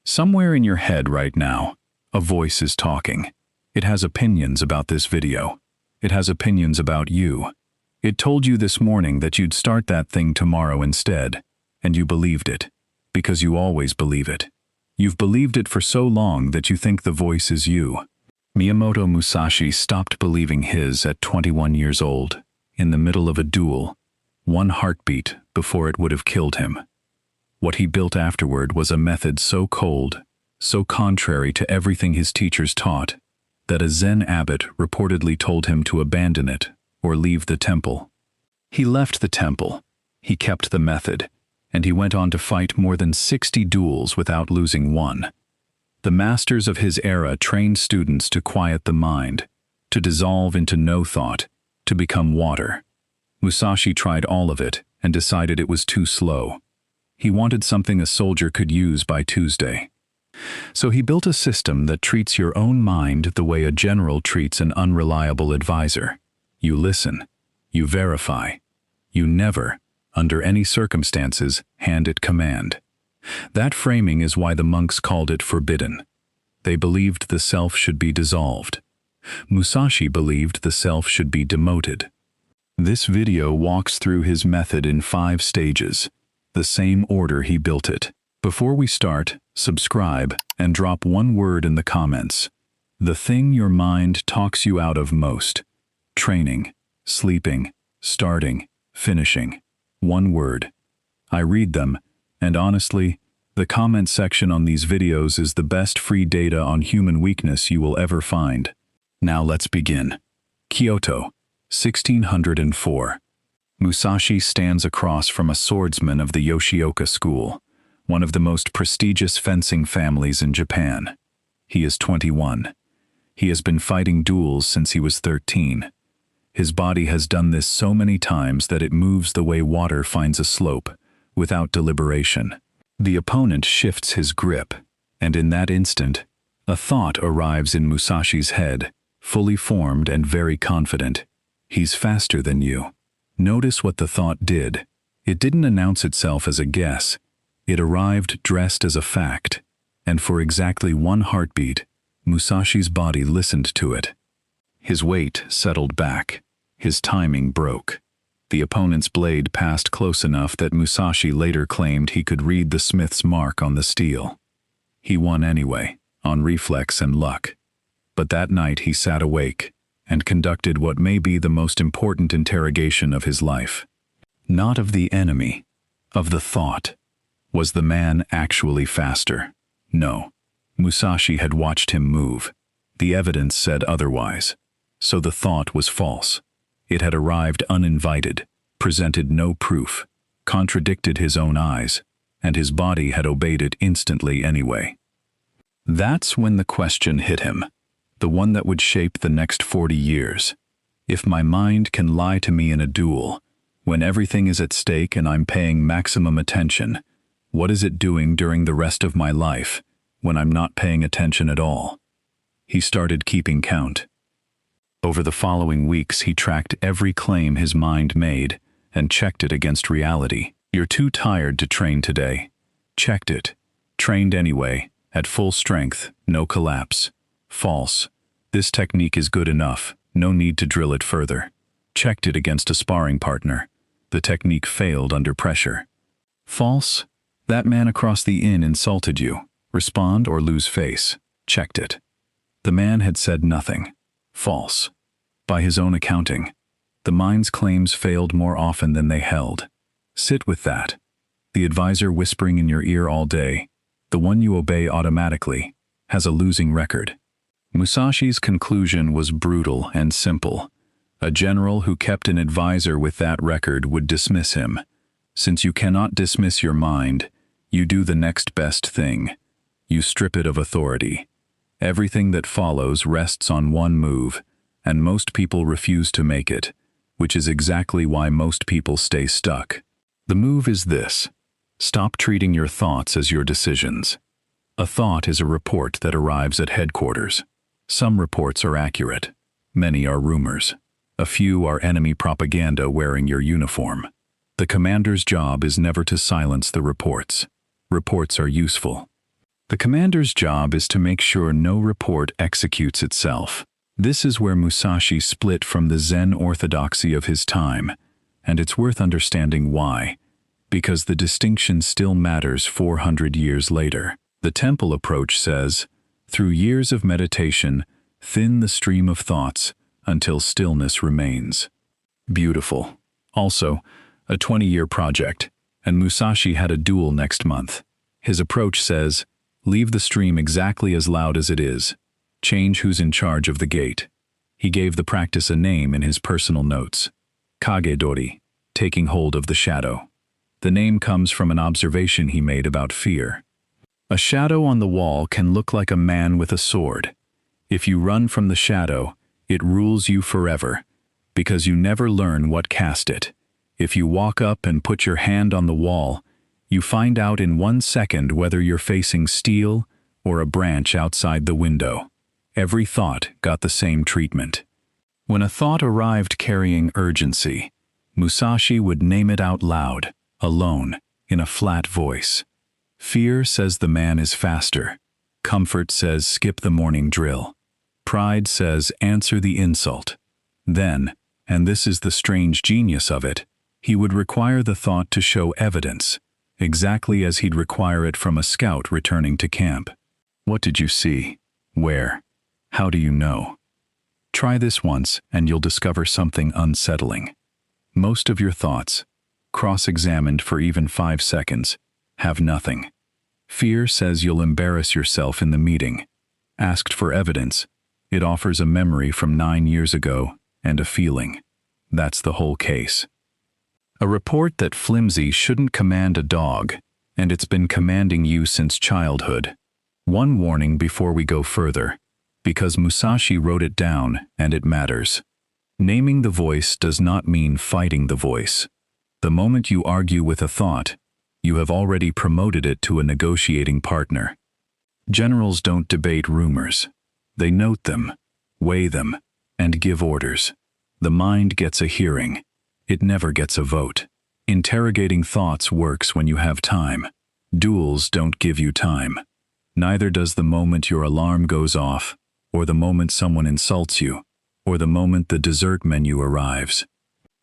Somewhere in your head right now, a voice is talking. It has opinions about this video. It has opinions about you. It told you this morning that you'd start that thing tomorrow instead, and you believed it, because you always believe it. You've believed it for so long that you think the voice is you. Miyamoto Musashi stopped believing his at 21 years old, in the middle of a duel, one heartbeat before it would have killed him. What he built afterward was a method so cold, so contrary to everything his teachers taught, that a Zen abbot reportedly told him to abandon it or leave the temple. He left the temple, he kept the method, and he went on to fight more than 60 duels without losing one. The masters of his era trained students to quiet the mind, to dissolve into no thought, to become water. Musashi tried all of it and decided it was too slow. He wanted something a soldier could use by Tuesday. So he built a system that treats your own mind the way a general treats an unreliable advisor. You listen. You verify. You never, under any circumstances, hand it command. That framing is why the monks called it forbidden. They believed the self should be dissolved. Musashi believed the self should be demoted. This video walks through his method in 5 stages, the same order he built it. Before we start, subscribe and drop one word in the comments. The thing your mind talks you out of most. Training, sleeping, starting, finishing. One word. I read them, and honestly, the comment section on these videos is the best free data on human weakness you will ever find. Now let's begin. Kyoto, 1604. Musashi stands across from a swordsman of the Yoshioka school, one of the most prestigious fencing families in Japan. He is 21. He has been fighting duels since he was 13. His body has done this so many times that it moves the way water finds a slope, without deliberation. The opponent shifts his grip, and in that instant, a thought arrives in Musashi's head, fully formed and very confident. He's faster than you. Notice what the thought did. It didn't announce itself as a guess. It arrived dressed as a fact, and for exactly one heartbeat, Musashi's body listened to it. His weight settled back. His timing broke. The opponent's blade passed close enough that Musashi later claimed he could read the smith's mark on the steel. He won anyway, on reflex and luck. But that night he sat awake and conducted what may be the most important interrogation of his life. Not of the enemy, of the thought. Was the man actually faster? No. Musashi had watched him move. The evidence said otherwise. So the thought was false. It had arrived uninvited, presented no proof, contradicted his own eyes, and his body had obeyed it instantly anyway. That's when the question hit him, the one that would shape the next 40 years. If my mind can lie to me in a duel, when everything is at stake and I'm paying maximum attention, what is it doing during the rest of my life, when I'm not paying attention at all? He started keeping count. Over the following weeks, he tracked every claim his mind made and checked it against reality. You're too tired to train today. Checked it. Trained anyway, at full strength, no collapse. False. This technique is good enough, no need to drill it further. Checked it against a sparring partner. The technique failed under pressure. False. That man across the inn insulted you. Respond or lose face. Checked it. The man had said nothing. False. By his own accounting, the mind's claims failed more often than they held. Sit with that. The advisor whispering in your ear all day, the one you obey automatically, has a losing record. Musashi's conclusion was brutal and simple. A general who kept an advisor with that record would dismiss him. Since you cannot dismiss your mind, you do the next best thing. You strip it of authority. Everything that follows rests on one move, and most people refuse to make it, which is exactly why most people stay stuck. The move is this. Stop treating your thoughts as your decisions. A thought is a report that arrives at headquarters. Some reports are accurate. Many are rumors. A few are enemy propaganda wearing your uniform. The commander's job is never to silence the reports. Reports are useful. The commander's job is to make sure no report executes itself. This is where Musashi split from the Zen orthodoxy of his time, and it's worth understanding why. Because the distinction still matters 400 years later. The temple approach says, through years of meditation, thin the stream of thoughts until stillness remains. Beautiful. Also, a 20-year project, and Musashi had a duel next month. His approach says, leave the stream exactly as loud as it is. Change who's in charge of the gate. He gave the practice a name in his personal notes. Kagedori, taking hold of the shadow. The name comes from an observation he made about fear. A shadow on the wall can look like a man with a sword. If you run from the shadow, it rules you forever, because you never learn what cast it. If you walk up and put your hand on the wall, you find out in 1 second whether you're facing steel or a branch outside the window. Every thought got the same treatment. When a thought arrived carrying urgency, Musashi would name it out loud, alone, in a flat voice. Fear says the man is faster. Comfort says skip the morning drill. Pride says answer the insult. Then, and this is the strange genius of it, he would require the thought to show evidence, exactly as he'd require it from a scout returning to camp. What did you see? Where? How do you know? Try this once and you'll discover something unsettling. Most of your thoughts, cross-examined for even 5 seconds, have nothing. Fear says you'll embarrass yourself in the meeting. Asked for evidence, it offers a memory from 9 years ago and a feeling. That's the whole case. A report that flimsy shouldn't command a dog, and it's been commanding you since childhood. One warning before we go further, because Musashi wrote it down and it matters. Naming the voice does not mean fighting the voice. The moment you argue with a thought, you have already promoted it to a negotiating partner. Generals don't debate rumors. They note them, weigh them, and give orders. The mind gets a hearing. It never gets a vote. Interrogating thoughts works when you have time. Duels don't give you time. Neither does the moment your alarm goes off, or the moment someone insults you, or the moment the dessert menu arrives.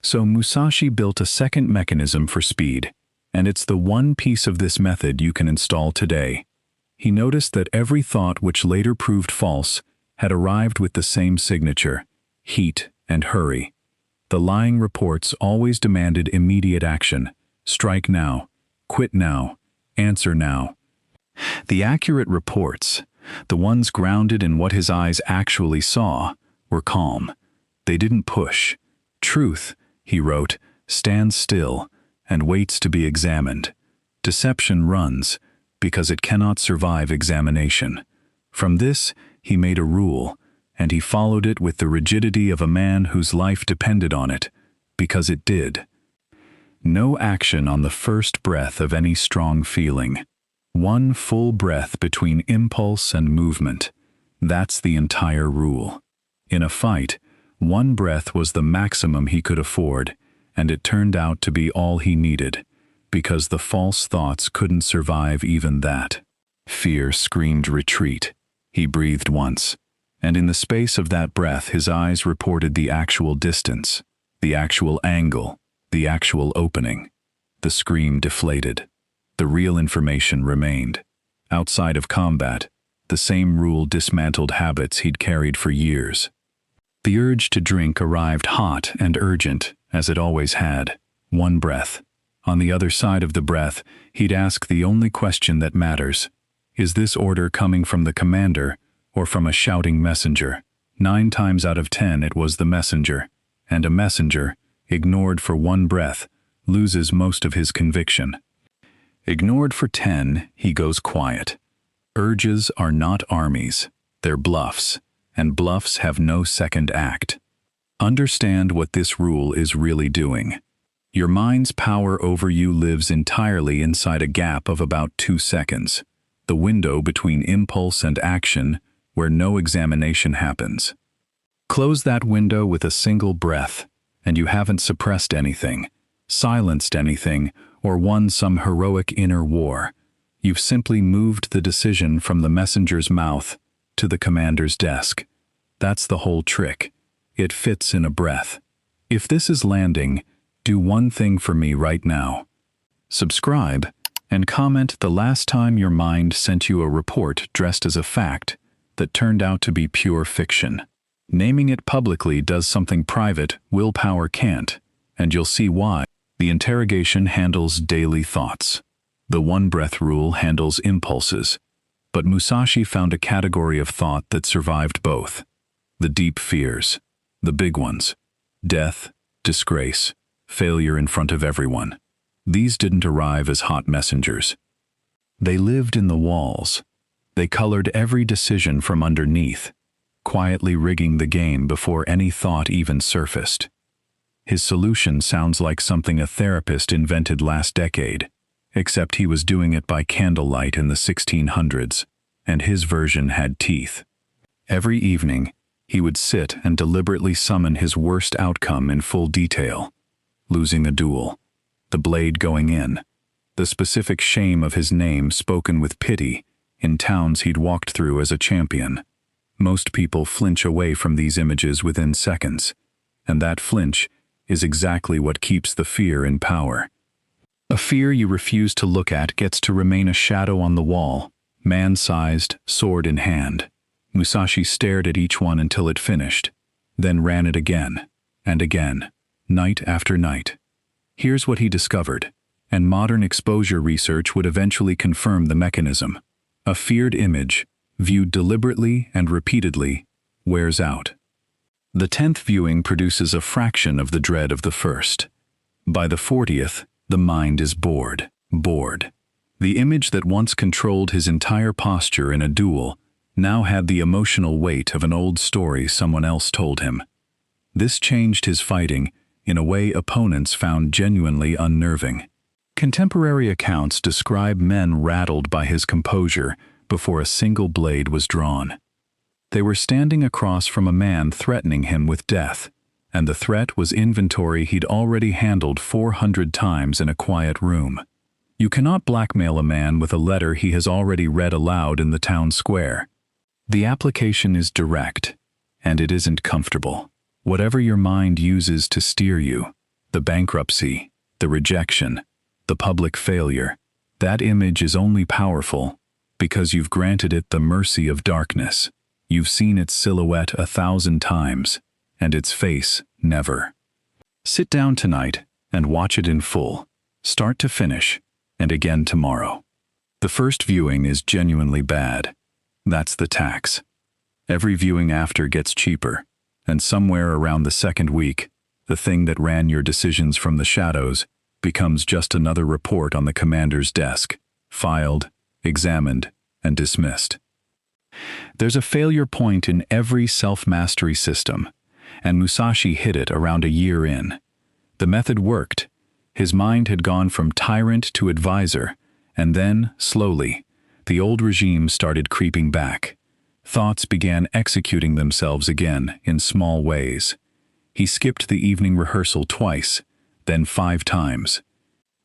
So Musashi built a second mechanism for speed, and it's the one piece of this method you can install today. He noticed that every thought which later proved false had arrived with the same signature, heat and hurry. The lying reports always demanded immediate action. Strike now, quit now, answer now. The accurate reports, the ones grounded in what his eyes actually saw, were calm. They didn't push. Truth, he wrote, stands still and waits to be examined. Deception runs because it cannot survive examination. From this, he made a rule, and he followed it with the rigidity of a man whose life depended on it, because it did. No action on the first breath of any strong feeling. One full breath between impulse and movement. That's the entire rule. In a fight, one breath was the maximum he could afford, and it turned out to be all he needed, because the false thoughts couldn't survive even that. Fear screamed retreat. He breathed once, and in the space of that breath his eyes reported the actual distance, the actual angle, the actual opening. The scream deflated. The real information remained. Outside of combat, the same rule dismantled habits he'd carried for years. The urge to drink arrived hot and urgent, as it always had. One breath. On the other side of the breath, he'd ask the only question that matters. Is this order coming from the commander or from a shouting messenger? 9 times out of 10 it was the messenger, and a messenger, ignored for one breath, loses most of his conviction. Ignored for 10, he goes quiet. Urges are not armies, they're bluffs, and bluffs have no second act. Understand what this rule is really doing. Your mind's power over you lives entirely inside a gap of about 2 seconds, the window between impulse and action where no examination happens. Close that window with a single breath, and you haven't suppressed anything, silenced anything, or won some heroic inner war. You've simply moved the decision from the messenger's mouth to the commander's desk. That's the whole trick. It fits in a breath. If this is landing, do one thing for me right now. Subscribe and comment the last time your mind sent you a report dressed as a fact that turned out to be pure fiction. Naming it publicly does something private willpower can't, and you'll see why. The interrogation handles daily thoughts. The one-breath rule handles impulses. But Musashi found a category of thought that survived both. The deep fears. The big ones. Death, disgrace, failure in front of everyone. These didn't arrive as hot messengers. They lived in the walls. They colored every decision from underneath, quietly rigging the game before any thought even surfaced. His solution sounds like something a therapist invented last decade, except he was doing it by candlelight in the 1600s, and his version had teeth. Every evening, he would sit and deliberately summon his worst outcome in full detail. Losing a duel, the blade going in, the specific shame of his name spoken with pity in towns he'd walked through as a champion. Most people flinch away from these images within seconds, and that flinch is exactly what keeps the fear in power. A fear you refuse to look at gets to remain a shadow on the wall, man-sized, sword in hand. Musashi stared at each one until it finished, then ran it again, and again, night after night. Here's what he discovered, and modern exposure research would eventually confirm the mechanism. A feared image, viewed deliberately and repeatedly, wears out. The 10th viewing produces a fraction of the dread of the first. By the 40th, the mind is bored. The image that once controlled his entire posture in a duel now had the emotional weight of an old story someone else told him. This changed his fighting in a way opponents found genuinely unnerving. Contemporary accounts describe men rattled by his composure before a single blade was drawn. They were standing across from a man threatening him with death, and the threat was inventory he'd already handled 400 times in a quiet room. You cannot blackmail a man with a letter he has already read aloud in the town square. The application is direct, and it isn't comfortable. Whatever your mind uses to steer you, the bankruptcy, the rejection, the public failure, that image is only powerful because you've granted it the mercy of darkness. You've seen its silhouette 1,000 times, and its face never. Sit down tonight and watch it in full, start to finish, and again tomorrow. The first viewing is genuinely bad. That's the tax. Every viewing after gets cheaper, and somewhere around the second week, the thing that ran your decisions from the shadows becomes just another report on the commander's desk, filed, examined, and dismissed. There's a failure point in every self-mastery system, and Musashi hit it around a year in. The method worked. His mind had gone from tyrant to advisor, and then, slowly, the old regime started creeping back. Thoughts began executing themselves again in small ways. He skipped the evening rehearsal twice, then 5 times.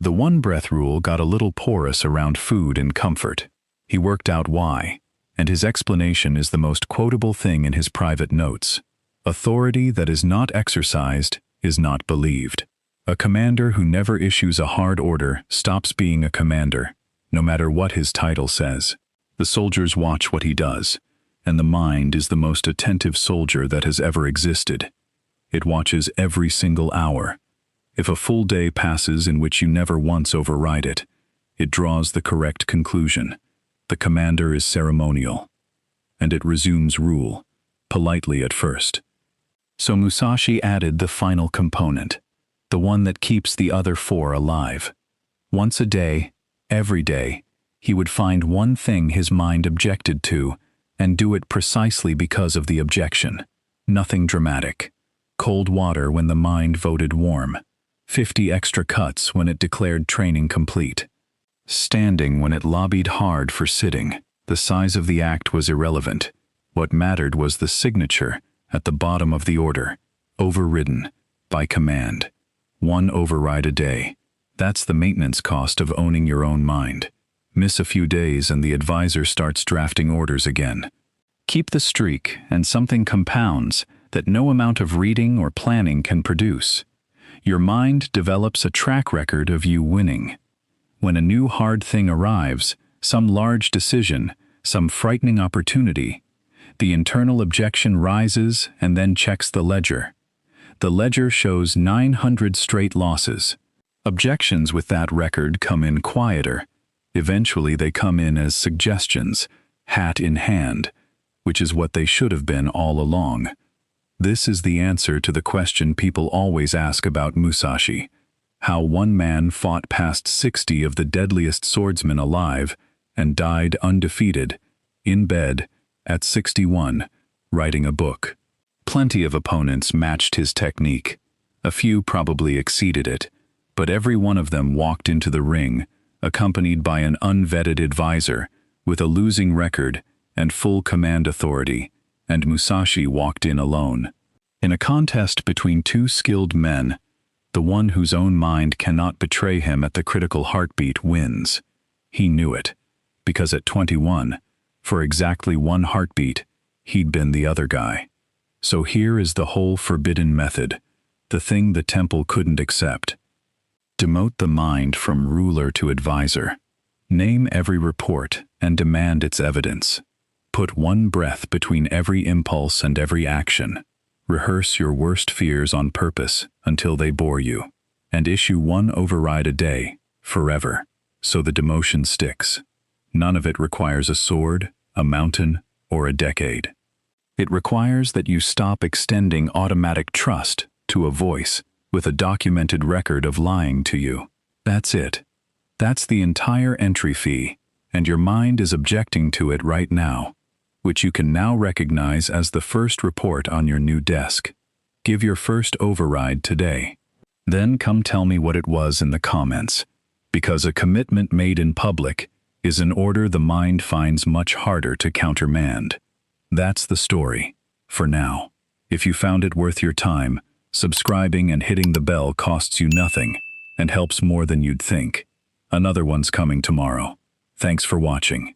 The one-breath rule got a little porous around food and comfort. He worked out why, and his explanation is the most quotable thing in his private notes. Authority that is not exercised is not believed. A commander who never issues a hard order stops being a commander, no matter what his title says. The soldiers watch what he does, and the mind is the most attentive soldier that has ever existed. It watches every single hour. If a full day passes in which you never once override it, it draws the correct conclusion. The commander is ceremonial, and it resumes rule, politely at first. So Musashi added the final component, the one that keeps the other 4 alive. Once a day, every day, he would find one thing his mind objected to and do it precisely because of the objection. Nothing dramatic. Cold water when the mind voted warm. 50 extra cuts when it declared training complete. Standing when it lobbied hard for sitting. The size of the act was irrelevant. What mattered was the signature at the bottom of the order. Overridden. By command. 1 override a day. That's the maintenance cost of owning your own mind. Miss a few days and the advisor starts drafting orders again. Keep the streak and something compounds that no amount of reading or planning can produce. Your mind develops a track record of you winning. When a new hard thing arrives, some large decision, some frightening opportunity, the internal objection rises and then checks the ledger. The ledger shows 900 straight losses. Objections with that record come in quieter. Eventually they come in as suggestions, hat in hand, which is what they should have been all along. This is the answer to the question people always ask about Musashi: how one man fought past 60 of the deadliest swordsmen alive and died undefeated, in bed, at 61, writing a book. Plenty of opponents matched his technique. A few probably exceeded it, but every one of them walked into the ring, accompanied by an unvetted advisor, with a losing record and full command authority, and Musashi walked in alone. In a contest between two skilled men, the one whose own mind cannot betray him at the critical heartbeat wins. He knew it, because at 21, for exactly one heartbeat, he'd been the other guy. So here is the whole forbidden method, the thing the temple couldn't accept. Demote the mind from ruler to advisor. Name every report and demand its evidence. Put one breath between every impulse and every action. Rehearse your worst fears on purpose until they bore you, and issue one override a day, forever, so the demotion sticks. None of it requires a sword, a mountain, or a decade. It requires that you stop extending automatic trust to a voice with a documented record of lying to you. That's it. That's the entire entry fee, and your mind is objecting to it right now, which you can now recognize as the first report on your new desk. Give your first override today. Then come tell me what it was in the comments, because a commitment made in public is an order the mind finds much harder to countermand. That's the story, for now. If you found it worth your time, subscribing and hitting the bell costs you nothing and helps more than you'd think. Another one's coming tomorrow. Thanks for watching.